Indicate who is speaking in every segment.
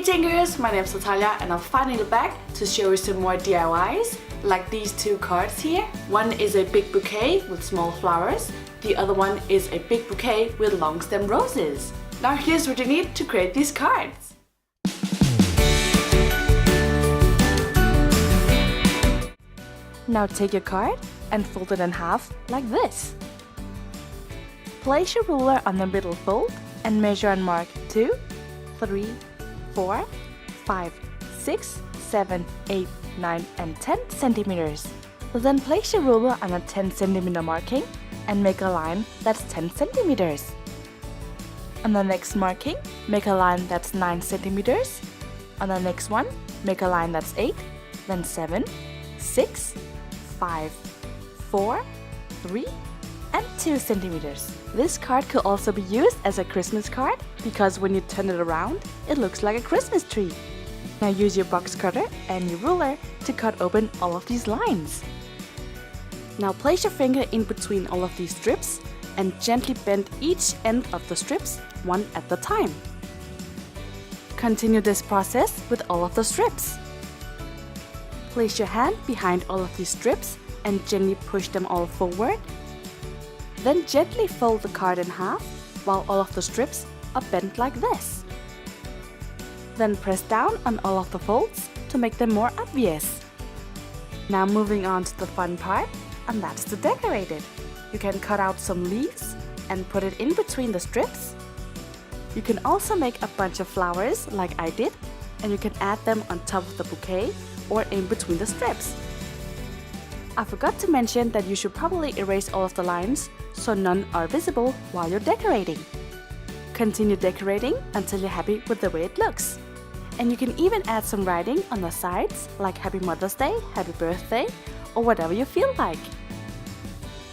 Speaker 1: Tinkers, my name is Natalia and I'm finally back to show you some more DIYs, like these two cards here. One is a big bouquet with small flowers, the other one is a big bouquet with long stem roses. Now here's what you need to create these cards. Now take your card and fold it in half like this. Place your ruler on the middle fold and measure and mark 2, 3, 4, 5, 6, 7, 8, 9 and 10 centimeters. Then place your ruler on a 10 centimeter marking and make a line that's 10 centimeters. On the next marking, make a line that's 9 centimeters. On the next one, make a line that's 8, then 7, 6, 5, 4, 3, and 2 centimeters. This card could also be used as a Christmas card because when you turn it around, it looks like a Christmas tree. Now use your box cutter and your ruler to cut open all of these lines. Now place your finger in between all of these strips and gently bend each end of the strips one at a time. Continue this process with all of the strips. Place your hand behind all of these strips and gently push them all forward. Then gently fold the card in half while all of the strips are bent like this. Then press down on all of the folds to make them more obvious. Now moving on to the fun part, and that's to decorate it. You can cut out some leaves and put it in between the strips. You can also make a bunch of flowers like I did, and you can add them on top of the bouquet or in between the strips. I forgot to mention that you should probably erase all of the lines so none are visible while you're decorating. Continue decorating until you're happy with the way it looks. And you can even add some writing on the sides like Happy Mother's Day, Happy Birthday, or whatever you feel like.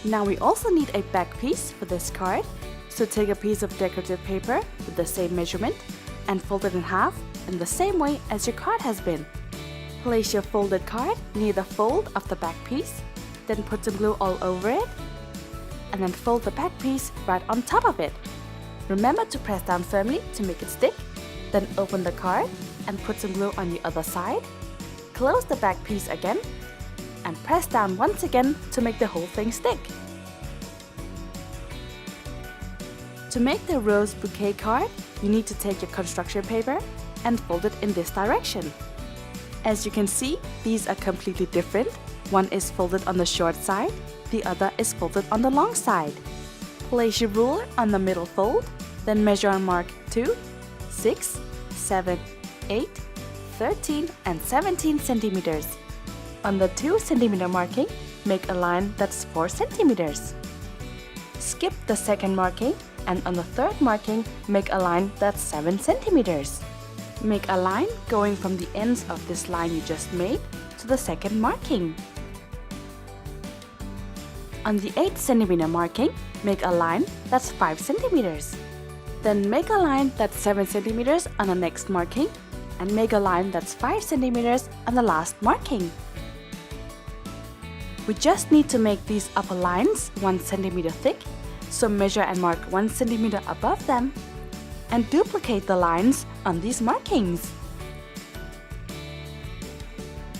Speaker 1: Now we also need a back piece for this card, so take a piece of decorative paper with the same measurement and fold it in half in the same way as your card has been. Place your folded card near the fold of the back piece, then put some glue all over it, and then fold the back piece right on top of it. Remember to press down firmly to make it stick, then open the card and put some glue on the other side. Close the back piece again, and press down once again to make the whole thing stick. To make the rose bouquet card, you need to take your construction paper and fold it in this direction. As you can see, these are completely different. One is folded on the short side, the other is folded on the long side. Place your ruler on the middle fold, then measure and mark 2, 6, 7, 8, 13 and 17 centimeters. On the 2 centimeter marking, make a line that's 4 centimeters. Skip the second marking and on the third marking, make a line that's 7 centimeters. Make a line going from the ends of this line you just made to the second marking. On the 8 centimeter marking, make a line that's 5 centimeters. Then make a line that's 7 centimeters on the next marking and make a line that's 5 centimeters on the last marking. We just need to make these upper lines 1 centimeter thick, so measure and mark 1 centimeter above them and duplicate the lines on these markings.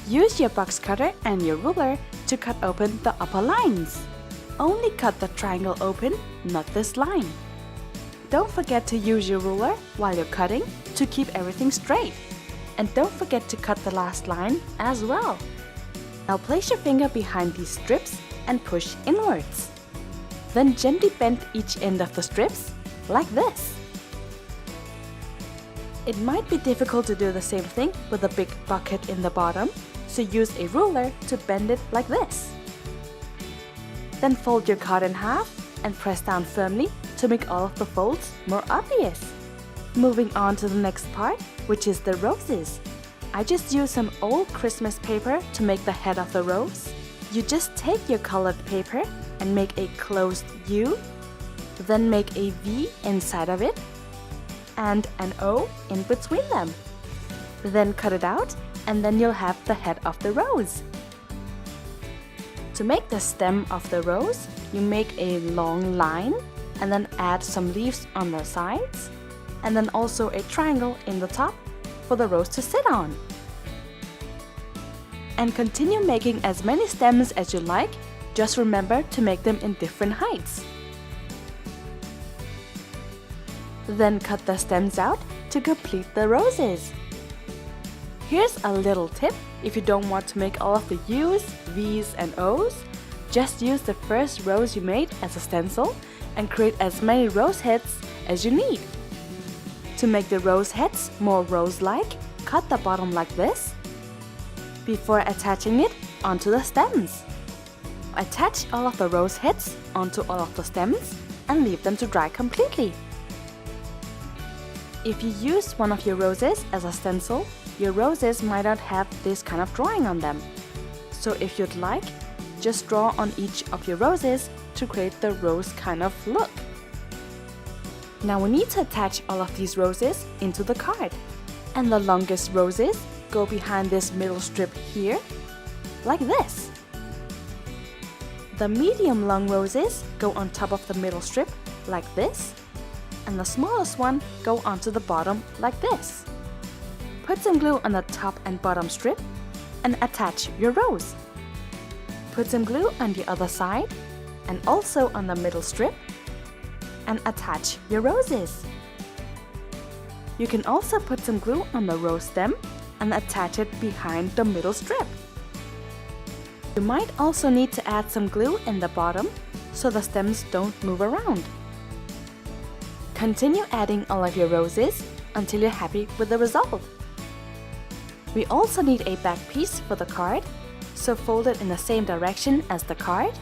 Speaker 1: Use your box cutter and your ruler to cut open the upper lines. Only cut the triangle open, not this line. Don't forget to use your ruler while you're cutting to keep everything straight. And don't forget to cut the last line as well. Now place your finger behind these strips and push inwards. Then gently bend each end of the strips like this. It might be difficult to do the same thing with a big bucket in the bottom, so use a ruler to bend it like this. Then fold your card in half and press down firmly to make all of the folds more obvious. Moving on to the next part, which is the roses. I just used some old Christmas paper to make the head of the rose. You just take your colored paper and make a closed U, then make a V inside of it and an O in between them. Then cut it out and then you'll have the head of the rose. To make the stem of the rose, you make a long line and then add some leaves on the sides and then also a triangle in the top for the rose to sit on. And continue making as many stems as you like, just remember to make them in different heights. Then cut the stems out to complete the roses. Here's a little tip: if you don't want to make all of the U's, V's and O's, just use the first rose you made as a stencil and create as many rose heads as you need. To make the rose heads more rose-like, cut the bottom like this before attaching it onto the stems. Attach all of the rose heads onto all of the stems and leave them to dry completely. If you use one of your roses as a stencil, your roses might not have this kind of drawing on them. So if you'd like, just draw on each of your roses to create the rose kind of look. Now we need to attach all of these roses into the card. And the longest roses go behind this middle strip here, like this. The medium long roses go on top of the middle strip, like this. And the smallest one go onto the bottom, like this. Put some glue on the top and bottom strip and attach your rose. Put some glue on the other side and also on the middle strip and attach your roses. You can also put some glue on the rose stem and attach it behind the middle strip. You might also need to add some glue in the bottom so the stems don't move around. Continue adding all of your roses until you're happy with the result. We also need a back piece for the card, so fold it in the same direction as the card.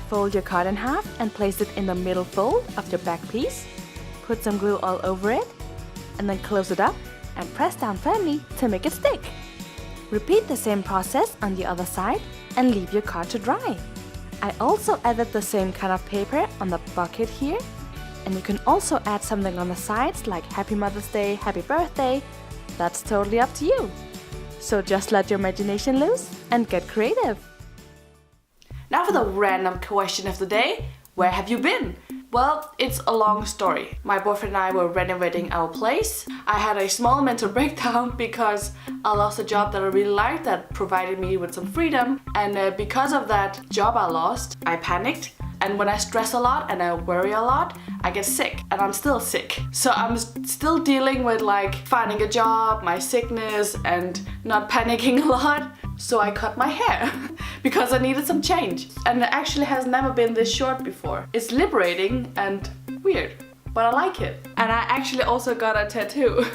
Speaker 1: Fold your card in half and place it in the middle fold of your back piece. Put some glue all over it, and then close it up and press down firmly to make it stick. Repeat the same process on the other side and leave your card to dry. I also added the same kind of paper on the bucket here, and you can also add something on the sides like Happy Mother's Day, Happy Birthday. That's totally up to you. So just let your imagination loose and get creative. Now for the random question of the day. Where have you been? Well, it's a long story. My boyfriend and I were renovating our place. I had a small mental breakdown because I lost a job that I really liked that provided me with some freedom. And because of that job I lost, I panicked. And when I stress a lot and I worry a lot, I get sick, and I'm still sick. So I'm still dealing with like finding a job, my sickness, and not panicking a lot. So I cut my hair because I needed some change. And it actually has never been this short before. It's liberating and weird, but I like it. And I actually also got a tattoo.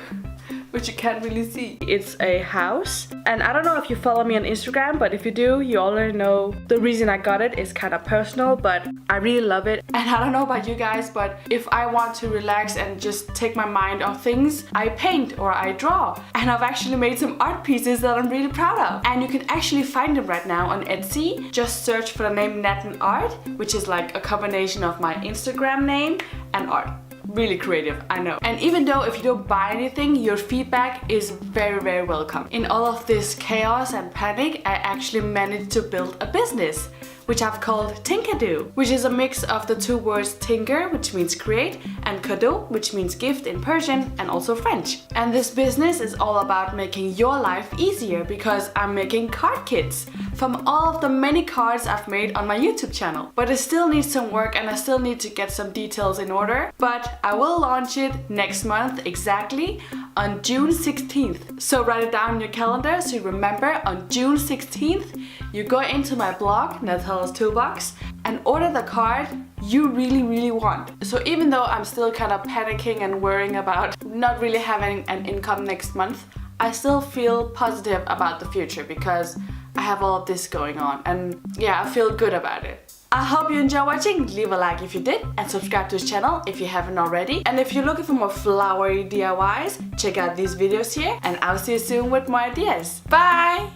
Speaker 1: Which you can't really see. It's a house. And I don't know if you follow me on Instagram, but if you do, you already know the reason I got it is kind of personal, but I really love it. And I don't know about you guys, but if I want to relax and just take my mind off things, I paint or I draw. And I've actually made some art pieces that I'm really proud of. And you can actually find them right now on Etsy. Just search for the name Nat and Art, which is like a combination of my Instagram name and art. Really creative, I know. And even though if you don't buy anything, your feedback is very, very welcome. In all of this chaos and panic, I actually managed to build a business, which I've called Tinkadoo, which is a mix of the two words tinker, which means create, and cadeau, which means gift in Persian and also French. And this business is all about making your life easier because I'm making card kits from all of the many cards I've made on my YouTube channel. But it still needs some work and I still need to get some details in order. But I will launch it next month exactly on June 16th. So write it down in your calendar so you remember on June 16th, you go into my blog, Natalia's Toolbox, and order the card you really, really want. So even though I'm still kind of panicking and worrying about not really having an income next month, I still feel positive about the future because I have all of this going on and yeah, I feel good about it. I hope you enjoy watching. Leave a like if you did and subscribe to this channel if you haven't already. And if you're looking for more flowery DIYs, check out these videos here and I'll see you soon with more ideas. Bye!